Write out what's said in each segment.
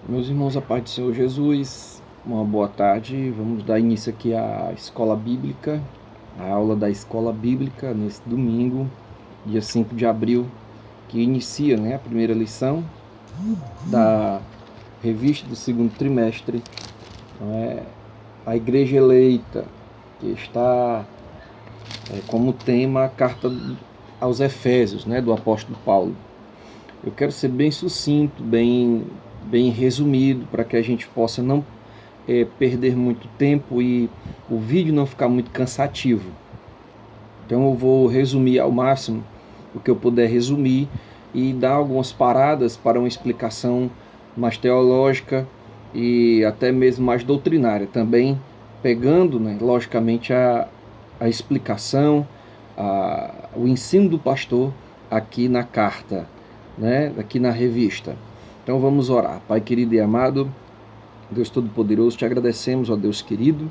Meus irmãos, a paz do Senhor Jesus, uma boa tarde. Vamos dar início aqui à Escola Bíblica, a aula da Escola Bíblica nesse domingo, dia 5 de abril, que inicia, a primeira lição da revista do segundo trimestre, a Igreja Eleita, que está como tema a carta aos Efésios, do apóstolo Paulo. Eu quero ser bem sucinto, bem resumido, para que a gente possa não perder muito tempo e o vídeo não ficar muito cansativo. Então eu vou resumir ao máximo o que eu puder resumir e dar algumas paradas para uma explicação mais teológica e até mesmo mais doutrinária, também pegando, logicamente, a explicação, o ensino do pastor aqui na carta, aqui na revista. Então vamos orar. Pai querido e amado, Deus Todo-Poderoso, te agradecemos, ó Deus querido,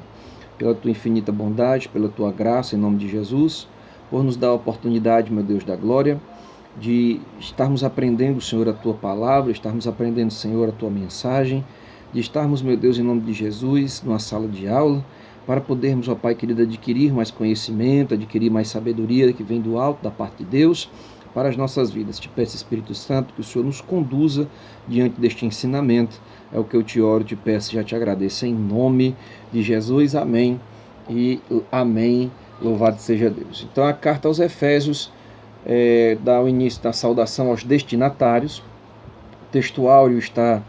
pela tua infinita bondade, pela tua graça, em nome de Jesus, por nos dar a oportunidade, meu Deus da glória, de estarmos aprendendo, Senhor, a tua palavra, estarmos aprendendo, Senhor, a tua mensagem, de estarmos, meu Deus, em nome de Jesus, numa sala de aula, para podermos, ó Pai querido, adquirir mais conhecimento, adquirir mais sabedoria que vem do alto, da parte de Deus, para as nossas vidas. Te peço, Espírito Santo, que o Senhor nos conduza diante deste ensinamento. É o que eu te oro, te peço e já te agradeço. Em nome de Jesus, amém e amém. Louvado seja Deus. Então a carta aos Efésios dá o início da saudação aos destinatários. O texto áureo está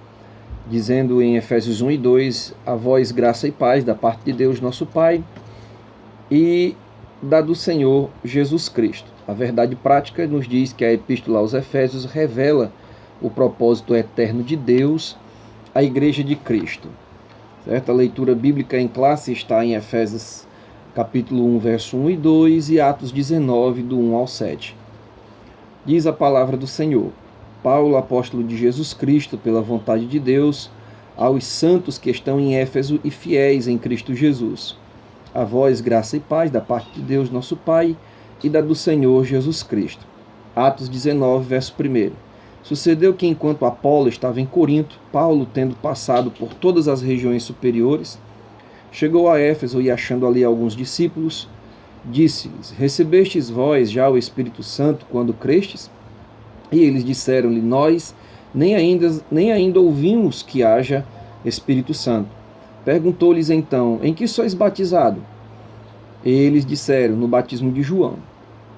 dizendo em Efésios 1 e 2, a vós graça e paz da parte de Deus nosso Pai e da do Senhor Jesus Cristo. A verdade prática nos diz que a Epístola aos Efésios revela o propósito eterno de Deus, a Igreja de Cristo. Certo? A leitura bíblica em classe está em Efésios capítulo 1, verso 1 e 2 e Atos 19, do 1 ao 7. Diz a palavra do Senhor: Paulo, apóstolo de Jesus Cristo, pela vontade de Deus, aos santos que estão em Éfeso e fiéis em Cristo Jesus. A vós graça e paz da parte de Deus nosso Pai e da do Senhor Jesus Cristo. Atos 19, verso 1. Sucedeu que enquanto Apolo estava em Corinto, Paulo, tendo passado por todas as regiões superiores, chegou a Éfeso e, achando ali alguns discípulos, disse-lhes: recebestes vós já o Espírito Santo quando crestes? E eles disseram-lhe: nós nem ainda ouvimos que haja Espírito Santo. Perguntou-lhes então: em que sois batizados? Eles disseram: no batismo de João.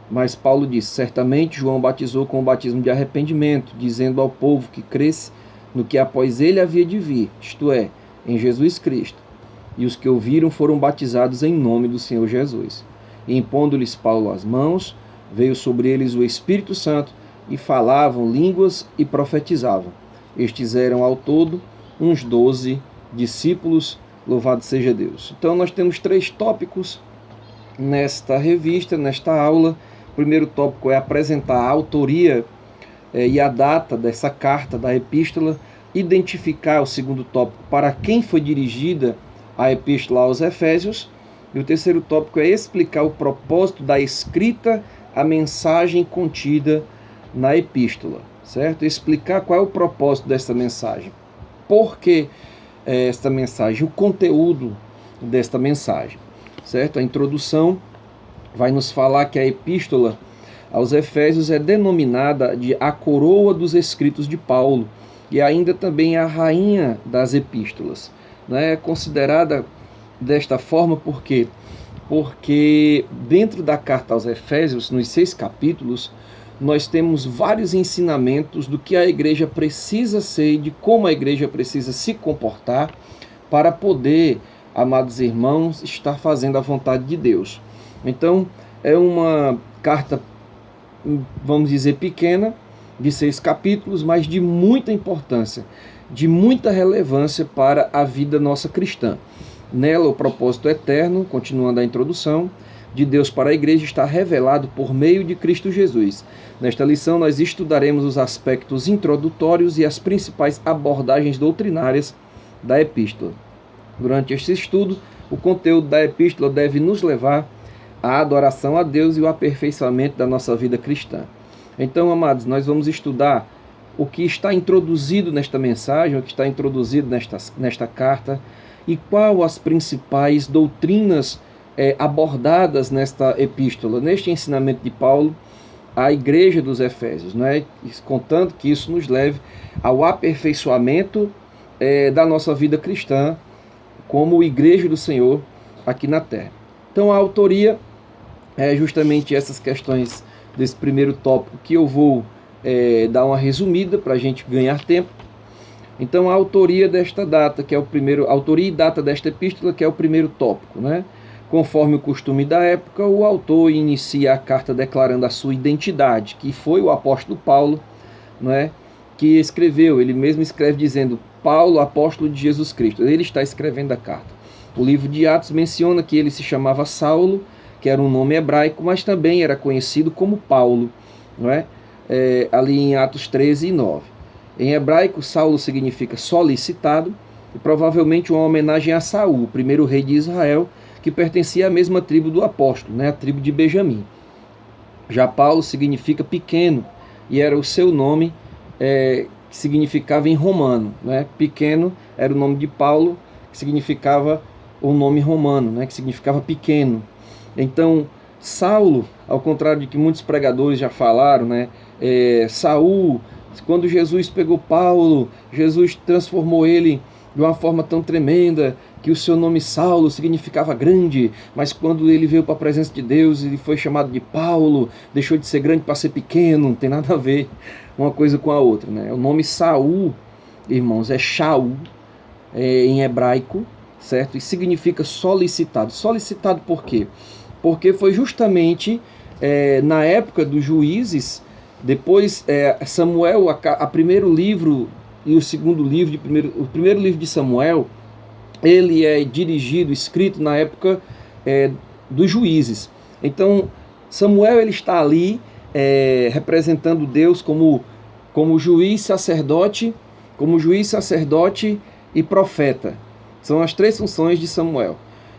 Mas Paulo disse: certamente João batizou com o batismo de arrependimento, dizendo ao povo que cresce no que após ele havia de vir, isto é, em Jesus Cristo. E os que ouviram foram batizados em nome do Senhor Jesus. E impondo-lhes Paulo as mãos, veio sobre eles o Espírito Santo, e falavam línguas e profetizavam. Estes eram ao todo uns 12 discípulos, louvado seja Deus. Então nós temos 3 tópicos nesta revista, nesta aula. O primeiro tópico é apresentar a autoria e a data dessa carta, da epístola, identificar o segundo tópico, para quem foi dirigida a epístola aos Efésios, e o terceiro tópico é explicar o propósito da escrita, a mensagem contida na epístola, certo? Explicar qual é o propósito dessa mensagem, por que esta mensagem, o conteúdo desta mensagem, certo? A introdução vai nos falar que a epístola aos Efésios é denominada de a coroa dos escritos de Paulo e ainda também a rainha das epístolas. É considerada desta forma porque dentro da carta aos Efésios, nos 6 capítulos, nós temos vários ensinamentos do que a igreja precisa ser e de como a igreja precisa se comportar para poder, amados irmãos, estar fazendo a vontade de Deus. Então, é uma carta, vamos dizer, pequena, de 6 capítulos, mas de muita importância, de muita relevância para a vida nossa cristã. Nela, o propósito eterno, continuando a introdução, de Deus para a igreja está revelado por meio de Cristo Jesus. Nesta lição, nós estudaremos os aspectos introdutórios e as principais abordagens doutrinárias da epístola. Durante este estudo, o conteúdo da epístola deve nos levar à adoração a Deus e o aperfeiçoamento da nossa vida cristã. Então, amados, nós vamos estudar o que está introduzido nesta mensagem, o que está introduzido nesta carta, e qual as principais doutrinas abordadas nesta epístola, neste ensinamento de Paulo à igreja dos Efésios, né? Contando que isso nos leve ao aperfeiçoamento da nossa vida cristã como igreja do Senhor aqui na terra. Então a autoria é justamente essas questões desse primeiro tópico que eu vou dar uma resumida para a gente ganhar tempo. Então a autoria desta data, que é o primeiro, autoria e data desta epístola, que é o primeiro tópico, né? Conforme o costume da época, o autor inicia a carta declarando a sua identidade, que foi o apóstolo Paulo, né, que escreveu. Ele mesmo escreve dizendo: Paulo, apóstolo de Jesus Cristo. Ele está escrevendo a carta. O livro de Atos menciona que ele se chamava Saulo, que era um nome hebraico, mas também era conhecido como Paulo, não é? Ali em Atos 13 e 9. Em hebraico, Saulo significa solicitado, e provavelmente uma homenagem a Saul, o primeiro rei de Israel, que pertencia à mesma tribo do apóstolo, né, a tribo de Benjamim. Já Paulo significa pequeno, e era o seu nome que significava em romano, né? Pequeno era o nome de Paulo, que significava o nome romano, né, que significava pequeno. Então, Saulo, ao contrário de que muitos pregadores já falaram, né, Saul, quando Jesus pegou Paulo, Jesus transformou ele de uma forma tão tremenda que o seu nome Saulo significava grande, mas quando ele veio para a presença de Deus, ele foi chamado de Paulo, deixou de ser grande para ser pequeno. Não tem nada a ver uma coisa com a outra, né? O nome Saul, irmãos, é Shaul, em hebraico, certo? E significa solicitado. Solicitado por quê? Porque foi justamente na época dos juízes, depois Samuel, o primeiro livro e o segundo livro, o primeiro livro de Samuel, ele é dirigido, escrito na época dos juízes. Então Samuel, ele está ali representando Deus como juiz, sacerdote, e profeta. São as três funções de Samuel.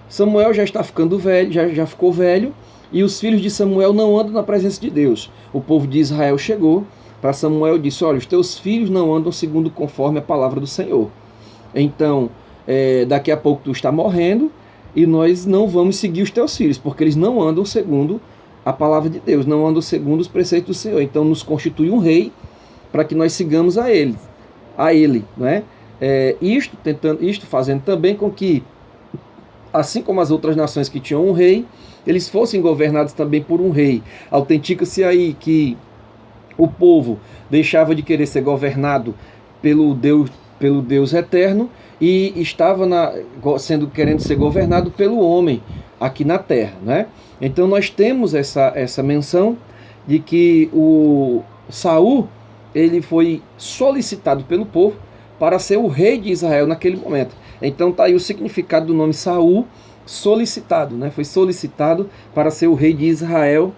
Samuel já está ficando velho, já ficou velho, e os filhos de Samuel não andam na presença de Deus. O povo de Israel chegou para Samuel e disse: olha, os teus filhos não andam segundo conforme a palavra do Senhor. Então, daqui a pouco tu está morrendo e nós não vamos seguir os teus filhos, porque eles não andam segundo a palavra de Deus, não andam segundo os preceitos do Senhor. Então nos constitui um rei para que nós sigamos a ele, né? Isto fazendo também com que, assim como as outras nações que tinham um rei, eles fossem governados também por um rei. Autentica-se aí que o povo deixava de querer ser governado pelo Deus eterno e estava querendo ser governado pelo homem aqui na terra, né? Então nós temos essa menção de que o Saul, ele foi solicitado pelo povo para ser o rei de Israel naquele momento. Então está aí o significado do nome Saul, solicitado, né? Foi solicitado para ser o rei de Israel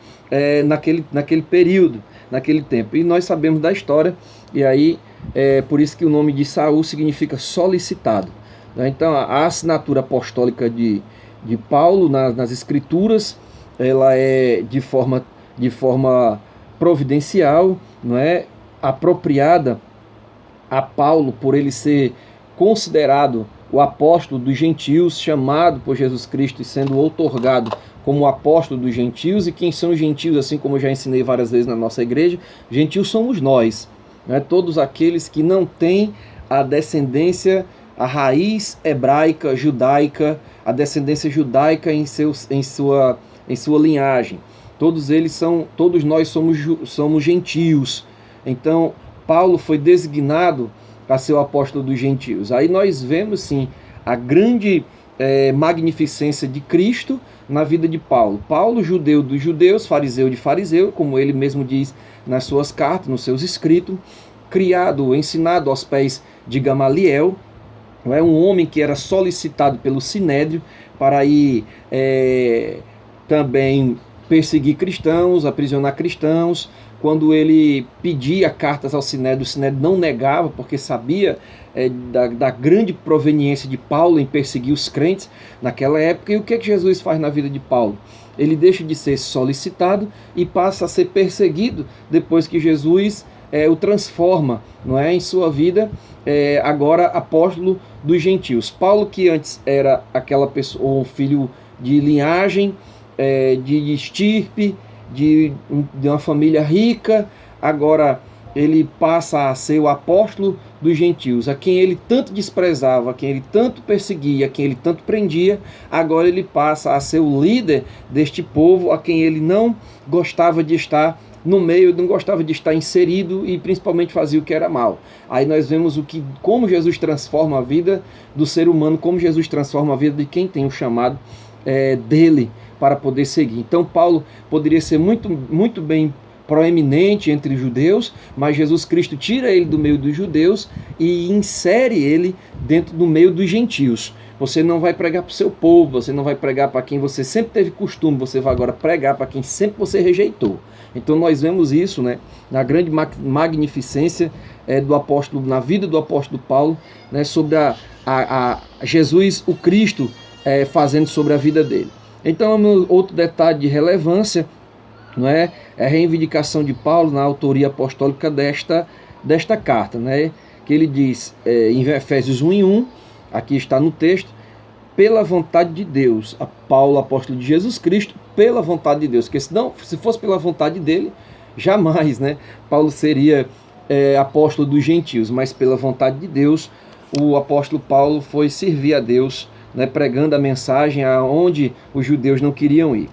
naquele período, naquele tempo. E nós sabemos da história, e aí por isso que o nome de Saul significa solicitado, né? Então a assinatura apostólica de Paulo nas escrituras, ela é de forma providencial, não é, apropriada a Paulo por ele ser considerado o apóstolo dos gentios, chamado por Jesus Cristo e sendo outorgado como apóstolo dos gentios. E quem são os gentios, assim como eu já ensinei várias vezes na nossa igreja? Gentios somos nós, né? Todos aqueles que não têm a descendência, a raiz hebraica, judaica, a descendência judaica em sua linhagem. Todos nós somos gentios. Então Paulo foi designado para ser o apóstolo dos gentios. Aí nós vemos sim a grande magnificência de Cristo na vida de Paulo. Paulo, judeu dos judeus, fariseu de fariseu, como ele mesmo diz nas suas cartas, nos seus escritos, ensinado aos pés de Gamaliel, um homem que era solicitado pelo Sinédrio para ir também perseguir cristãos, aprisionar cristãos. Quando ele pedia cartas ao Sinédrio, o Sinédrio não negava, porque sabia da grande proveniência de Paulo em perseguir os crentes naquela época. E o que Jesus faz na vida de Paulo? Ele deixa de ser solicitado e passa a ser perseguido depois que Jesus o transforma, não é, em sua vida, agora apóstolo dos gentios. Paulo, que antes era aquela pessoa, um filho de linhagem, de estirpe, de uma família rica, agora ele passa a ser o apóstolo dos gentios, a quem ele tanto desprezava, a quem ele tanto perseguia, a quem ele tanto prendia. Agora ele passa a ser o líder deste povo, a quem ele não gostava de estar no meio, não gostava de estar inserido e principalmente fazia o que era mal. Aí nós vemos como Jesus transforma a vida do ser humano, como Jesus transforma a vida de quem tem o chamado dele para poder seguir. Então Paulo poderia ser muito bem proeminente entre os judeus, mas Jesus Cristo tira ele do meio dos judeus e insere ele dentro do meio dos gentios. Você não vai pregar para o seu povo, você não vai pregar para quem você sempre teve costume, você vai agora pregar para quem sempre você rejeitou. Então nós vemos isso, né, na grande magnificência do apóstolo, na vida do apóstolo Paulo, né, sobre a Jesus, o Cristo, fazendo sobre a vida dele. Então, outro detalhe de relevância, não é a reivindicação de Paulo na autoria apostólica desta carta, né? Que ele diz em Efésios 1:1, aqui está no texto, pela vontade de Deus, a Paulo, apóstolo de Jesus Cristo, pela vontade de Deus, porque senão, se fosse pela vontade dele, jamais, né, Paulo seria apóstolo dos gentios, mas pela vontade de Deus, o apóstolo Paulo foi servir a Deus, né, pregando a mensagem aonde os judeus não queriam ir.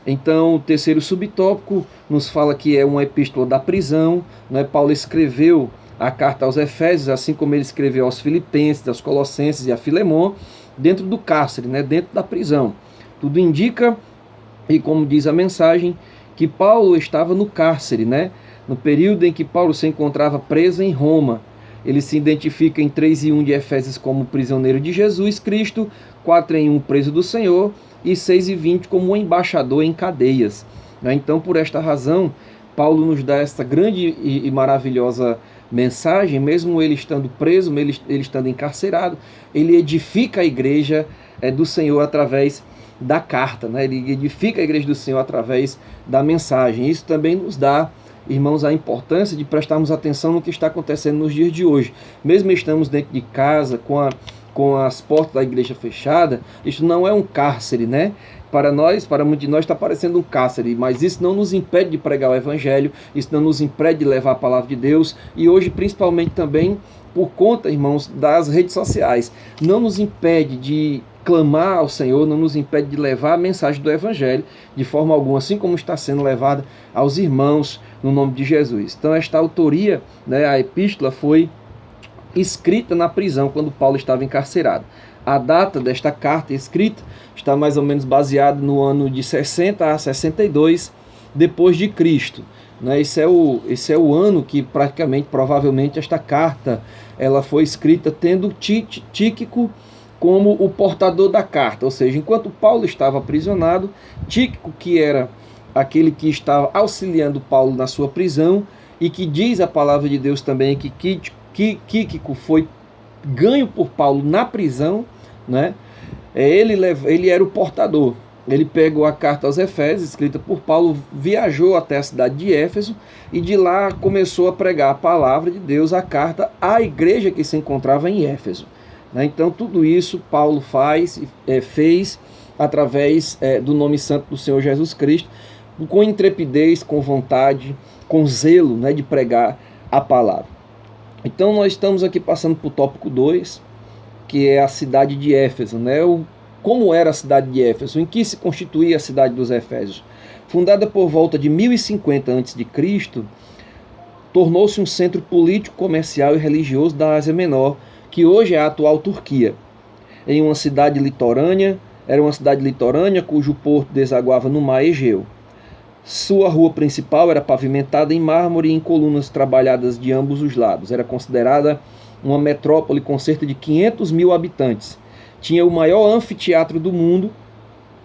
Então, o terceiro subtópico nos fala que é uma epístola da prisão, né? Paulo escreveu a carta aos Efésios, assim como ele escreveu aos Filipenses, aos Colossenses e a Filemon, dentro do cárcere, né? Dentro da prisão. Tudo indica, e como diz a mensagem, que Paulo estava no cárcere, né? No período em que Paulo se encontrava preso em Roma. Ele se identifica em 3:1 de Efésios como prisioneiro de Jesus Cristo, 4:1 preso do Senhor, e 6:20 como um embaixador em cadeias. Então, por esta razão, Paulo nos dá essa grande e maravilhosa mensagem, mesmo ele estando preso, ele estando encarcerado, ele edifica a igreja do Senhor através da carta, né? Ele edifica a igreja do Senhor através da mensagem. Isso também nos dá, irmãos, a importância de prestarmos atenção no que está acontecendo nos dias de hoje. Mesmo estamos dentro de casa, com as portas da igreja fechadas, isso não é um cárcere, né? Para muitos de nós está parecendo um cárcere, mas isso não nos impede de pregar o evangelho, isso não nos impede de levar a palavra de Deus, e hoje principalmente também por conta, irmãos, das redes sociais, não nos impede de clamar ao Senhor, não nos impede de levar a mensagem do evangelho de forma alguma, assim como está sendo levada aos irmãos no nome de Jesus. Então esta autoria, né, a epístola foi escrita na prisão quando Paulo estava encarcerado. A data desta carta escrita está mais ou menos baseada no ano de 60 a 62 depois de Cristo. Né? Esse é o ano que provavelmente esta carta ela foi escrita tendo Tíquico como o portador da carta, ou seja, enquanto Paulo estava aprisionado, Tíquico, que era aquele que estava auxiliando Paulo na sua prisão, e que diz a palavra de Deus também que Tíquico foi ganho por Paulo na prisão, né? Ele era o portador. Ele pegou a carta aos Efésios, escrita por Paulo, viajou até a cidade de Éfeso e de lá começou a pregar a palavra de Deus, a carta à igreja que se encontrava em Éfeso. Então tudo isso Paulo fez através do nome santo do Senhor Jesus Cristo, com intrepidez, com vontade, com zelo, né, de pregar a palavra. Então nós estamos aqui passando para o tópico 2, que é a cidade de Éfeso, né? Como era a cidade de Éfeso, em que se constituía a cidade dos Efésios. Fundada por volta de 1050 a.C., tornou-se um centro político, comercial e religioso da Ásia Menor, que hoje é a atual Turquia. Era uma cidade litorânea cujo porto desaguava no mar Egeu. Sua rua principal era pavimentada em mármore e em colunas trabalhadas de ambos os lados. Era considerada uma metrópole com cerca de 500 mil habitantes. Tinha o maior anfiteatro do mundo,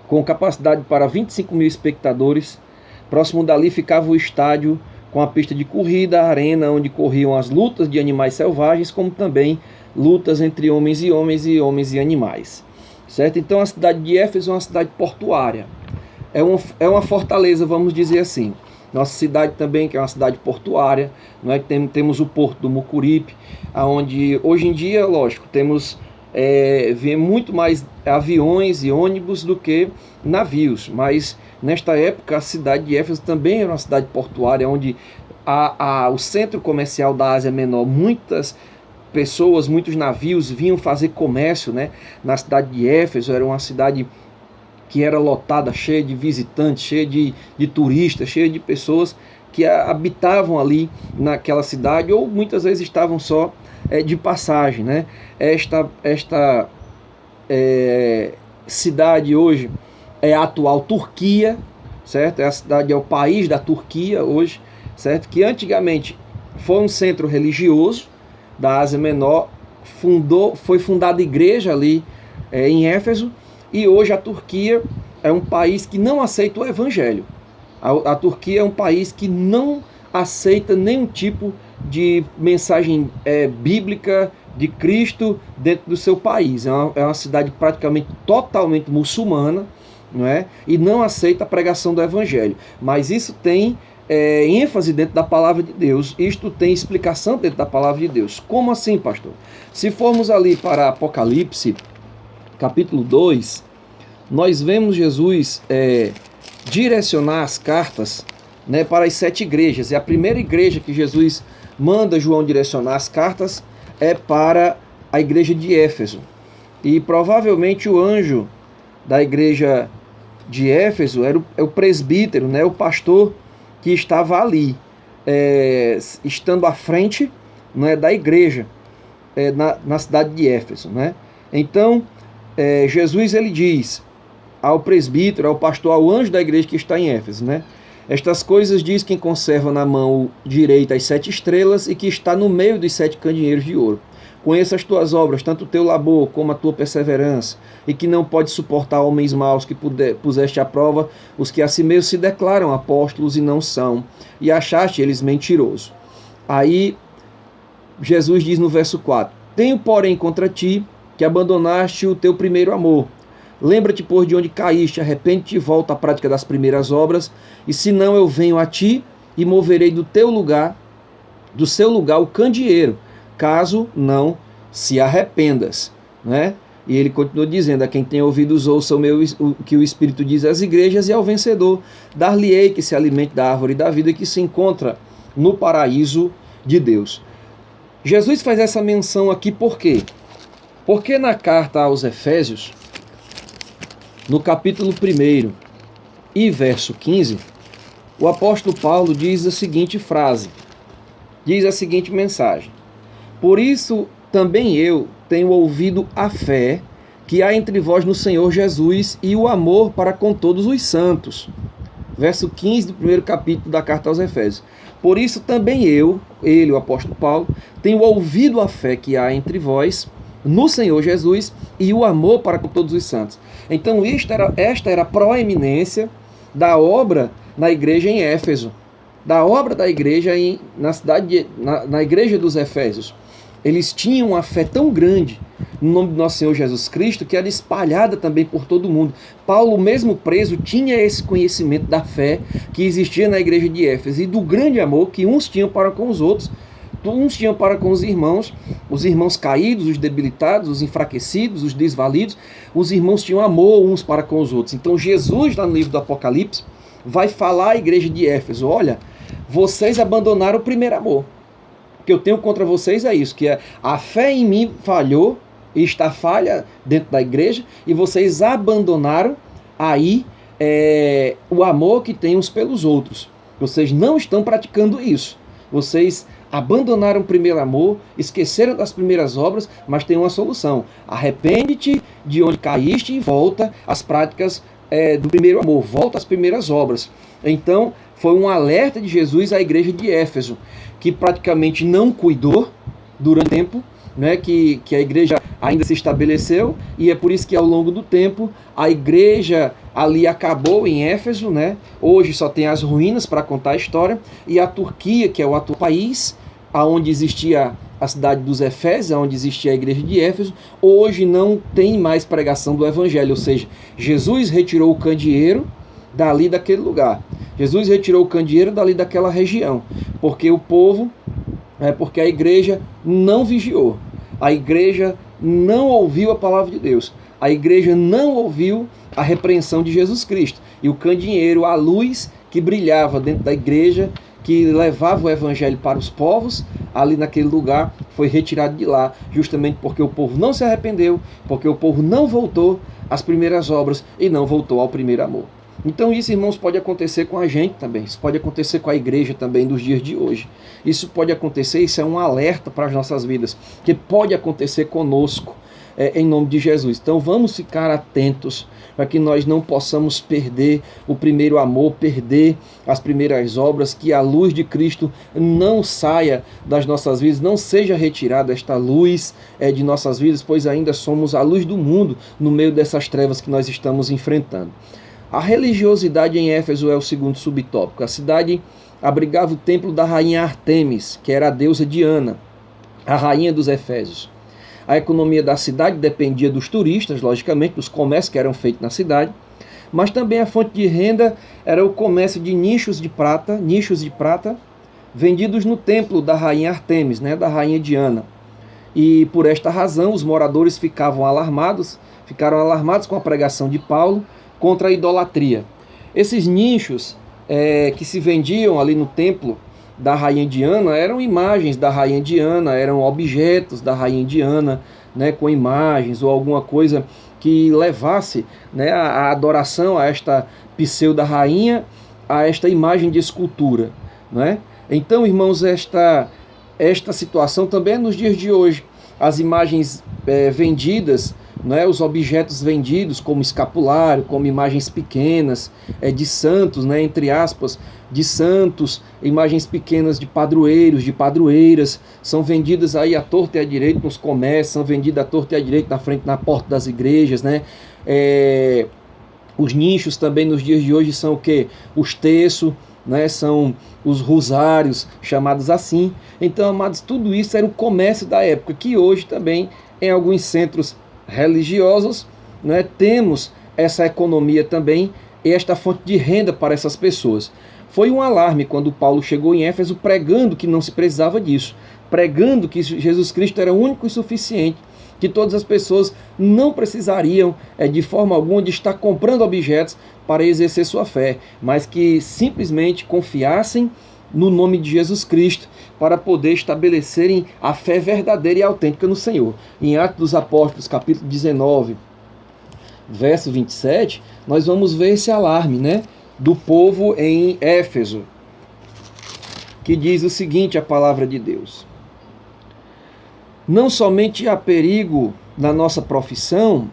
com capacidade para 25 mil espectadores. Próximo dali ficava o estádio com a pista de corrida, a arena onde corriam as lutas de animais selvagens, como também lutas entre homens e homens e animais. Certo? Então a cidade de Éfeso é uma cidade portuária. É uma fortaleza, vamos dizer assim. Nossa cidade também, que é uma cidade portuária, não é? Temos o Porto do Mucuripe, onde hoje em dia, lógico, temos vê muito mais aviões e ônibus do que navios, mas nesta época a cidade de Éfeso também era uma cidade portuária, onde o centro comercial da Ásia Menor, muitas pessoas, muitos navios vinham fazer comércio, né? Na cidade de Éfeso, era uma cidade que era lotada, cheia de visitantes, cheia de turistas, cheia de pessoas que habitavam ali naquela cidade, ou muitas vezes estavam só de passagem, né? Esta cidade hoje é a atual Turquia, certo? É o país da Turquia hoje, certo? Que antigamente foi um centro religioso da Ásia Menor, foi fundada igreja ali em Éfeso, e hoje a Turquia é um país que não aceita o evangelho. A Turquia é um país que não aceita nenhum tipo de mensagem bíblica de Cristo dentro do seu país. É uma cidade praticamente totalmente muçulmana, não é? E não aceita a pregação do evangelho. Mas isso tem ênfase dentro da palavra de Deus. Isto tem explicação dentro da palavra de Deus. Como assim, pastor? Se formos ali para Apocalipse, capítulo 2, nós vemos Jesus direcionar as cartas, né, para as 7 igrejas. E a primeira igreja que Jesus manda João direcionar as cartas é para a igreja de Éfeso. E provavelmente o anjo da igreja de Éfeso era o presbítero, né, o pastor que estava ali, estando à frente, né, da igreja na cidade de Éfeso, né? Então, Jesus ele diz ao presbítero, ao pastor, ao anjo da igreja que está em Éfeso, né? Estas coisas diz quem conserva na mão direita as 7 estrelas e que está no meio dos 7 candeeiros de ouro. Conheça as tuas obras, tanto o teu labor como a tua perseverança, e que não pode suportar homens maus que puseste à prova, os que a si mesmos se declaram apóstolos e não são, e achaste eles mentirosos. Aí Jesus diz no verso 4, tenho porém contra ti que abandonaste o teu primeiro amor. Lembra-te, pois, de onde caíste, arrepende-te e volta à prática das primeiras obras, e se não eu venho a ti e moverei do seu lugar o candeeiro, caso não se arrependas, né? E ele continua dizendo, a quem tem ouvidos ouça o que o Espírito diz às igrejas, e ao vencedor dar-lhe-ei que se alimente da árvore da vida que se encontra no paraíso de Deus. Jesus faz essa menção aqui por quê? Porque na carta aos Efésios, no capítulo 1 e verso 15, o apóstolo Paulo diz a seguinte frase, diz a seguinte mensagem: por isso também eu tenho ouvido a fé que há entre vós no Senhor Jesus e o amor para com todos os santos. Verso 15 do primeiro capítulo da carta aos Efésios. Por isso também ele, o apóstolo Paulo, tenho ouvido a fé que há entre vós no Senhor Jesus e o amor para com todos os santos. Então esta era a proeminência da obra na igreja em Éfeso, da obra da igreja na igreja dos Efésios. Eles tinham uma fé tão grande no nome do nosso Senhor Jesus Cristo que era espalhada também por todo mundo. Paulo, mesmo preso, tinha esse conhecimento da fé que existia na igreja de Éfeso e do grande amor que uns tinham para com os outros. Uns tinham para com os irmãos caídos, os debilitados, os enfraquecidos, os desvalidos. Os irmãos tinham amor uns para com os outros. Então Jesus, lá no livro do Apocalipse, vai falar à igreja de Éfeso, olha, vocês abandonaram o primeiro amor. O que eu tenho contra vocês é isso, que a fé em mim falhou e está falha dentro da igreja, e vocês abandonaram aí o amor que tem uns pelos outros. Vocês não estão praticando isso. Vocês abandonaram o primeiro amor, esqueceram das primeiras obras, mas tem uma solução. Arrepende-te de onde caíste e volta às práticas do primeiro amor, volta às primeiras obras. Então, foi um alerta de Jesus à igreja de Éfeso, que praticamente não cuidou durante o tempo, né, que a igreja ainda se estabeleceu, e é por isso que ao longo do tempo a igreja ali acabou em Éfeso, né? Hoje só tem as ruínas para contar a história, e a Turquia, que é o atual país, onde existia a cidade dos Efésios, onde existia a igreja de Éfeso, hoje não tem mais pregação do evangelho, ou seja, Jesus retirou o candeeiro, dali daquele lugar. Jesus retirou o candeeiro dali daquela região, porque porque a igreja não vigiou, a igreja não ouviu a palavra de Deus, a igreja não ouviu a repreensão de Jesus Cristo. E o candeeiro, a luz que brilhava dentro da igreja, que levava o evangelho para os povos, ali naquele lugar, foi retirado de lá, justamente porque o povo não se arrependeu, porque o povo não voltou às primeiras obras e não voltou ao primeiro amor. Então isso, irmãos, pode acontecer com a gente também, isso pode acontecer com a igreja também dos dias de hoje. Isso pode acontecer, isso é um alerta para as nossas vidas, que pode acontecer conosco, em nome de Jesus. Então vamos ficar atentos para que nós não possamos perder o primeiro amor, perder as primeiras obras, que a luz de Cristo não saia das nossas vidas, não seja retirada esta luz de nossas vidas, pois ainda somos a luz do mundo no meio dessas trevas que nós estamos enfrentando. A religiosidade em Éfeso é o segundo subtópico. A cidade abrigava o templo da rainha Artemis, que era a deusa Diana, a rainha dos Efésios. A economia da cidade dependia dos turistas, logicamente, dos comércios que eram feitos na cidade, mas também a fonte de renda era o comércio de nichos de prata vendidos no templo da rainha Artemis, da rainha Diana. E por esta razão os moradores ficaram alarmados com a pregação de Paulo contra a idolatria. Esses nichos que se vendiam ali no templo da rainha Diana eram imagens da rainha Diana, eram objetos da rainha Diana, com imagens ou alguma coisa que levasse a adoração a esta pseudo rainha, a esta imagem de escultura. Então, irmãos, esta situação também é nos dias de hoje. As imagens vendidas, os objetos vendidos como escapulário, como imagens pequenas de santos, entre aspas, de santos, imagens pequenas de padroeiros, de padroeiras, são vendidas aí à torta e à direita nos comércios, são vendidas à torta e à direita na frente, na porta das igrejas, Os nichos também nos dias de hoje são o quê? Os terços, são os rosários, chamados assim. Então, amados, tudo isso era o comércio da época, que hoje também em alguns centros religiosos temos essa economia também e esta fonte de renda para essas pessoas. Foi um alarme quando Paulo chegou em Éfeso pregando que não se precisava disso, pregando que Jesus Cristo era único e suficiente, que todas as pessoas não precisariam de forma alguma de estar comprando objetos para exercer sua fé, mas que simplesmente confiassem no nome de Jesus Cristo para poder estabelecerem a fé verdadeira e autêntica no Senhor. Em Atos dos Apóstolos, capítulo 19, verso 27, nós vamos ver esse alarme, do povo em Éfeso, que diz o seguinte, a palavra de Deus: não somente há perigo na nossa profissão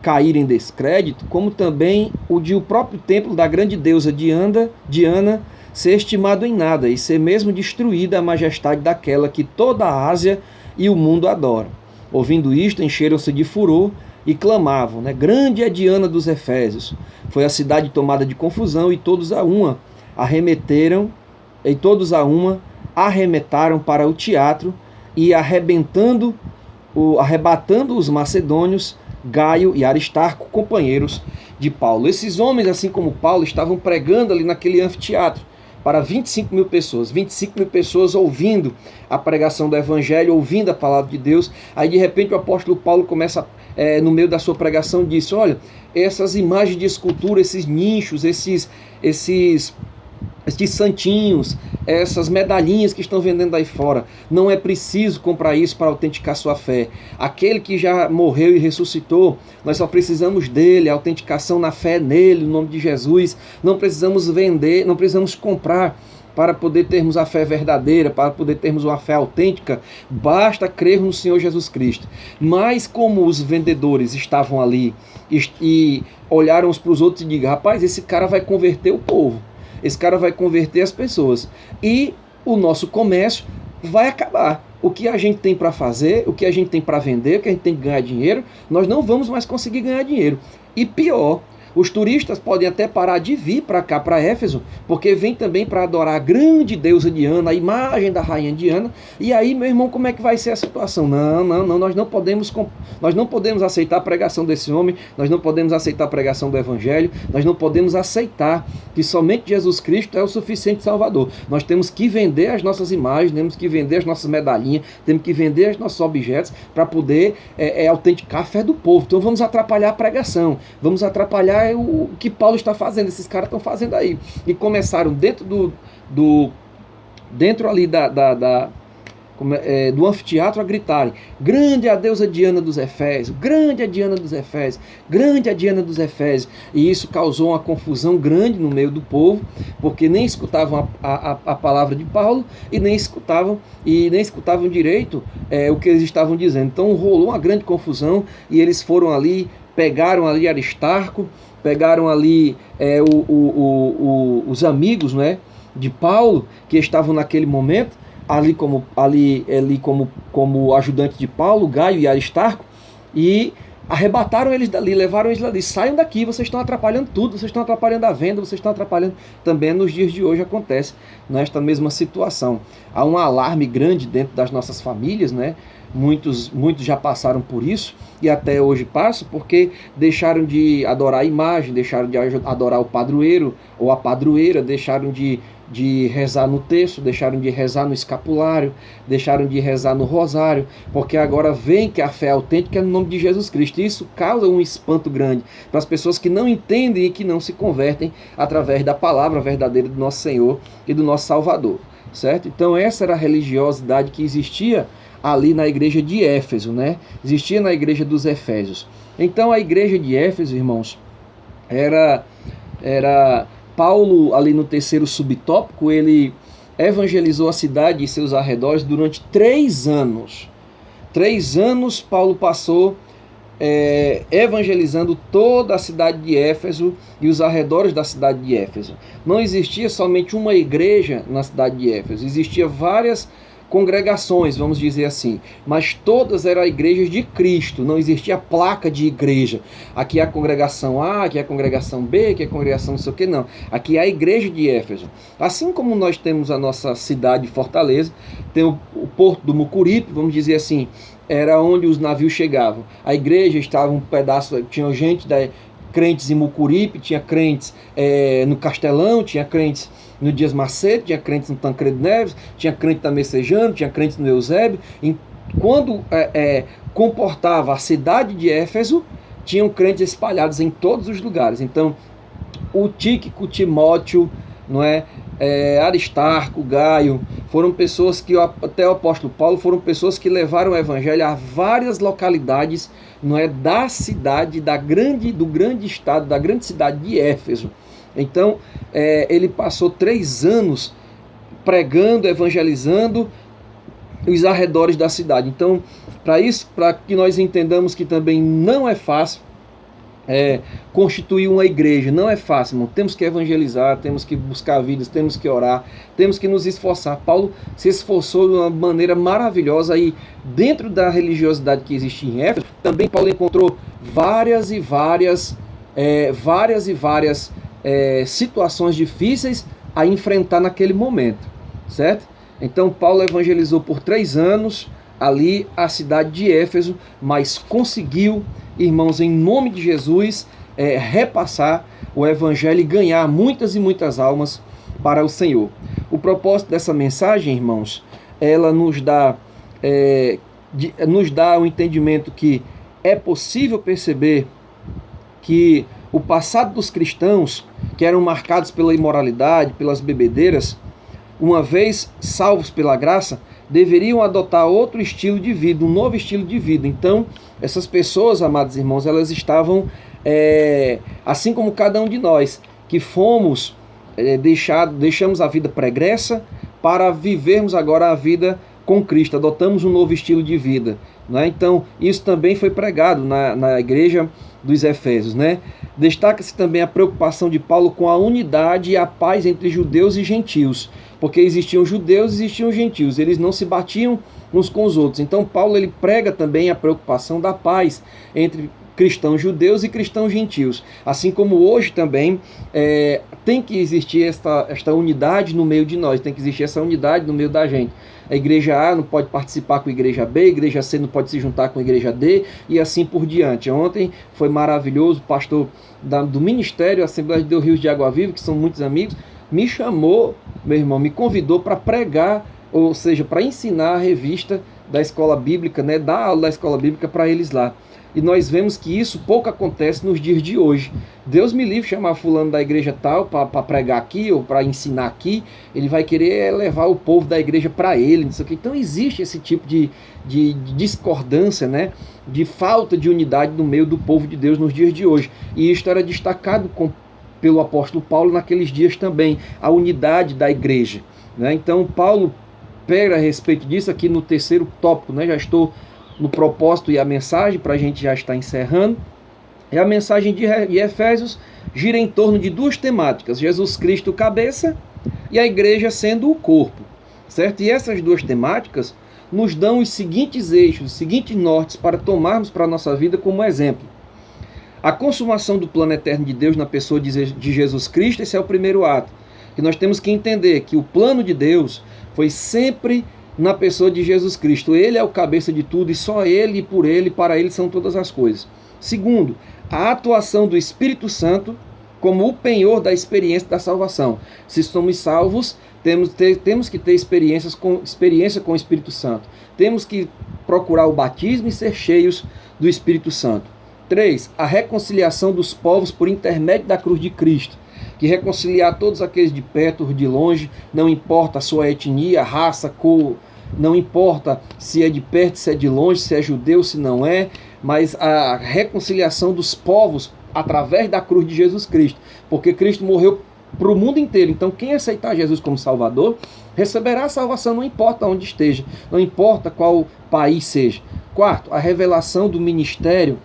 cair em descrédito, como também o de o próprio templo da grande deusa Diana ser estimado em nada e ser mesmo destruída a majestade daquela que toda a Ásia e o mundo adoram. Ouvindo isto, encheram-se de furor e clamavam, grande é Diana dos Efésios. Foi a cidade tomada de confusão e todos a uma arremetaram para o teatro e arrebatando os macedônios, Gaio e Aristarco, companheiros de Paulo. Esses homens, assim como Paulo, estavam pregando ali naquele anfiteatro para 25 mil pessoas ouvindo a pregação do Evangelho, ouvindo a palavra de Deus. Aí de repente o apóstolo Paulo começa, no meio da sua pregação, disse: olha, essas imagens de escultura, esses nichos, esses santinhos, essas medalhinhas que estão vendendo aí fora, não é preciso comprar isso para autenticar sua fé. Aquele que já morreu e ressuscitou, nós só precisamos dele, a autenticação na fé nele, no nome de Jesus. Não precisamos vender, não precisamos comprar para poder termos a fé verdadeira, para poder termos uma fé autêntica. Basta crer no Senhor Jesus Cristo. Mas como os vendedores estavam ali e olharam uns para os outros e diziam: rapaz, esse cara vai converter o povo, esse cara vai converter as pessoas e o nosso comércio vai acabar. O que a gente tem para fazer, o que a gente tem para vender, o que a gente tem que ganhar dinheiro, nós não vamos mais conseguir ganhar dinheiro. E pior, Os turistas podem até parar de vir para cá, para Éfeso, porque vem também para adorar a grande deusa Diana, a imagem da rainha Diana. E aí, meu irmão, como é que vai ser a situação? Não, nós não podemos aceitar a pregação desse homem, nós não podemos aceitar a pregação do Evangelho, nós não podemos aceitar que somente Jesus Cristo é o suficiente Salvador. Nós temos que vender as nossas imagens, temos que vender as nossas medalhinhas, temos que vender os nossos objetos para poder autenticar a fé do povo. Então vamos atrapalhar a pregação, vamos atrapalhar o que Paulo está fazendo, esses caras estão fazendo aí. E começaram dentro dentro ali do anfiteatro a gritarem: grande é a deusa Diana dos Efésios, grande é a Diana dos Efésios, grande é a Diana dos Efésios. E isso causou uma confusão grande no meio do povo, porque nem escutavam a palavra de Paulo e nem escutavam direito o que eles estavam dizendo. Então rolou uma grande confusão e eles foram ali, pegaram ali Aristarco, pegaram ali os amigos, né, de Paulo, que estavam naquele momento ali como ajudante de Paulo, Gaio e Aristarco, e arrebataram eles dali, levaram eles dali: saiam daqui, vocês estão atrapalhando tudo, vocês estão atrapalhando a venda, vocês estão atrapalhando. Também nos dias de hoje acontece nesta mesma situação. Há um alarme grande dentro das nossas famílias, né? Muitos já passaram por isso e até hoje passam, porque deixaram de adorar a imagem, deixaram de adorar o padroeiro ou a padroeira, deixaram de rezar no terço, deixaram de rezar no escapulário, deixaram de rezar no rosário, porque agora vem que a fé autêntica é no nome de Jesus Cristo. E isso causa um espanto grande para as pessoas que não entendem e que não se convertem através da palavra verdadeira do nosso Senhor e do nosso Salvador, certo? Então essa era a religiosidade que existia ali na igreja de Éfeso, né? Existia na igreja dos Efésios. Então a igreja de Éfeso, irmãos, era Paulo, ali no terceiro subtópico, ele evangelizou a cidade e seus arredores durante 3 anos. 3 anos Paulo passou evangelizando toda a cidade de Éfeso e os arredores da cidade de Éfeso. Não existia somente uma igreja na cidade de Éfeso, existia várias congregações, vamos dizer assim, mas todas eram igrejas de Cristo, não existia placa de igreja. Aqui é a congregação A, aqui é a congregação B, aqui é a congregação não sei o que, não. Aqui é a igreja de Éfeso. Assim como nós temos a nossa cidade de Fortaleza, tem o porto do Mucuripe, vamos dizer assim, era onde os navios chegavam. A igreja estava um pedaço, tinha gente crentes em Mucuripe, tinha crentes no Castelão, tinha crentes no Dias Macedo, tinha crentes no Tancredo Neves, tinha crente na Messejano, tinha crentes no Eusébio. Quando comportava a cidade de Éfeso, tinham crentes espalhados em todos os lugares. Então, o Tíquico, Timóteo, não é? Aristarco, Gaio, foram pessoas que, até o apóstolo Paulo, foram pessoas que levaram o evangelho a várias localidades, não é, da cidade, do grande estado, da grande cidade de Éfeso. Então, ele passou 3 anos pregando, evangelizando os arredores da cidade. Então, para que nós entendamos que também não é fácil constituir uma igreja, não é fácil, irmão. Temos que evangelizar, temos que buscar vidas, temos que orar, temos que nos esforçar. Paulo se esforçou de uma maneira maravilhosa e dentro da religiosidade que existia em Éfeso, também Paulo encontrou várias situações difíceis a enfrentar naquele momento, certo? Então Paulo evangelizou por 3 anos ali a cidade de Éfeso, mas conseguiu, irmãos, em nome de Jesus, repassar o evangelho e ganhar muitas e muitas almas para o Senhor. O propósito dessa mensagem, irmãos, ela nos dá o entendimento que é possível perceber que o passado dos cristãos, que eram marcados pela imoralidade, pelas bebedeiras, uma vez salvos pela graça, deveriam adotar outro estilo de vida, um novo estilo de vida. Então, essas pessoas, amados irmãos, elas estavam, assim como cada um de nós, que fomos, deixamos a vida pregressa para vivermos agora a vida com Cristo, adotamos um novo estilo de vida, né? Então, isso também foi pregado na igreja dos Efésios, né? Destaca-se também a preocupação de Paulo com a unidade e a paz entre judeus e gentios, porque existiam judeus e existiam gentios, eles não se batiam uns com os outros. Então Paulo ele prega também a preocupação da paz entre cristãos judeus e cristãos gentios. Assim como hoje também tem que existir esta unidade no meio de nós, tem que existir essa unidade no meio da gente. A igreja A não pode participar com a igreja B, a igreja C não pode se juntar com a igreja D e assim por diante. Ontem foi maravilhoso, o pastor do Ministério Assembleia de Deus Rios de Água Viva, que são muitos amigos, me chamou, meu irmão, me convidou para pregar, ou seja, para ensinar a revista da escola bíblica, né, dar aula da escola bíblica para eles lá. E nós vemos que isso pouco acontece nos dias de hoje. Deus me livre chamar fulano da igreja tal para pregar aqui ou para ensinar aqui. Ele vai querer levar o povo da igreja para ele. Não sei o quê. Então existe esse tipo de discordância, né? De falta de unidade no meio do povo de Deus nos dias de hoje. E isto era destacado pelo apóstolo Paulo naqueles dias também. A unidade da igreja, né? Então Paulo pega a respeito disso aqui no terceiro tópico, né? Já estou no propósito e a mensagem, para a gente já estar encerrando. E a mensagem de Efésios gira em torno de duas temáticas: Jesus Cristo cabeça e a igreja sendo o corpo, certo? E essas duas temáticas nos dão os seguintes eixos, os seguintes nortes para tomarmos para a nossa vida como exemplo. A consumação do plano eterno de Deus na pessoa de Jesus Cristo, esse é o primeiro ato. Que nós temos que entender que o plano de Deus foi sempre na pessoa de Jesus Cristo. Ele é o cabeça de tudo e só Ele e por Ele, para Ele são todas as coisas. Segundo, a atuação do Espírito Santo como o penhor da experiência da salvação. Se somos salvos, temos que ter experiência com o Espírito Santo. Temos que procurar o batismo e ser cheios do Espírito Santo. 3. A reconciliação dos povos por intermédio da cruz de Cristo, que reconciliar todos aqueles de perto ou de longe, não importa a sua etnia, raça, cor, não importa se é de perto, se é de longe, se é judeu, se não é, mas a reconciliação dos povos através da cruz de Jesus Cristo, porque Cristo morreu para o mundo inteiro. Então quem aceitar Jesus como Salvador, receberá a salvação, não importa onde esteja, não importa qual país seja. 4. A revelação do mistério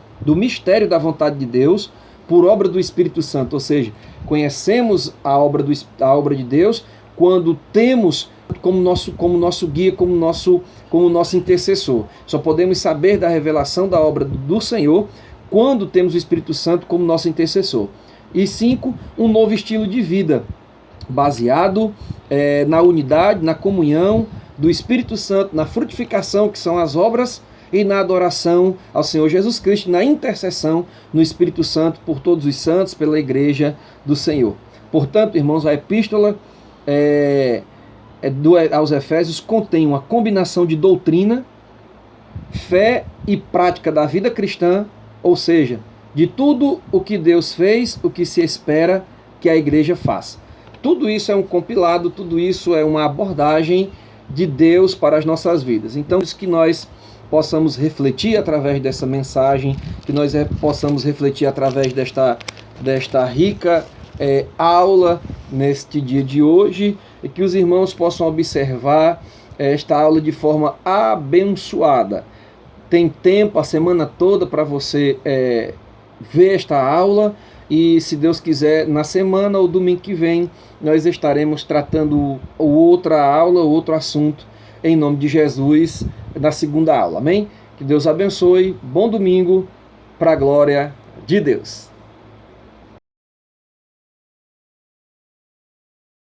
da vontade de Deus por obra do Espírito Santo, ou seja, conhecemos a obra de Deus quando temos como nosso guia, como nosso intercessor. Só podemos saber da revelação da obra do Senhor quando temos o Espírito Santo como nosso intercessor. E 5, um novo estilo de vida, baseado na unidade, na comunhão do Espírito Santo, na frutificação, que são as obras, e na adoração ao Senhor Jesus Cristo, na intercessão no Espírito Santo por todos os santos, pela igreja do Senhor. Portanto, irmãos, a epístola aos Efésios contém uma combinação de doutrina, fé e prática da vida cristã, ou seja, de tudo o que Deus fez, o que se espera que a igreja faça. Tudo isso é um compilado, tudo isso é uma abordagem de Deus para as nossas vidas. Então, isso que nós possamos refletir através dessa mensagem, que nós possamos refletir através desta rica aula neste dia de hoje, e que os irmãos possam observar esta aula de forma abençoada. Tem tempo a semana toda para você ver esta aula, e se Deus quiser, na semana ou domingo que vem, nós estaremos tratando outra aula, outro assunto, em nome de Jesus, na segunda aula. Amém? Que Deus abençoe. Bom domingo, para a glória de Deus.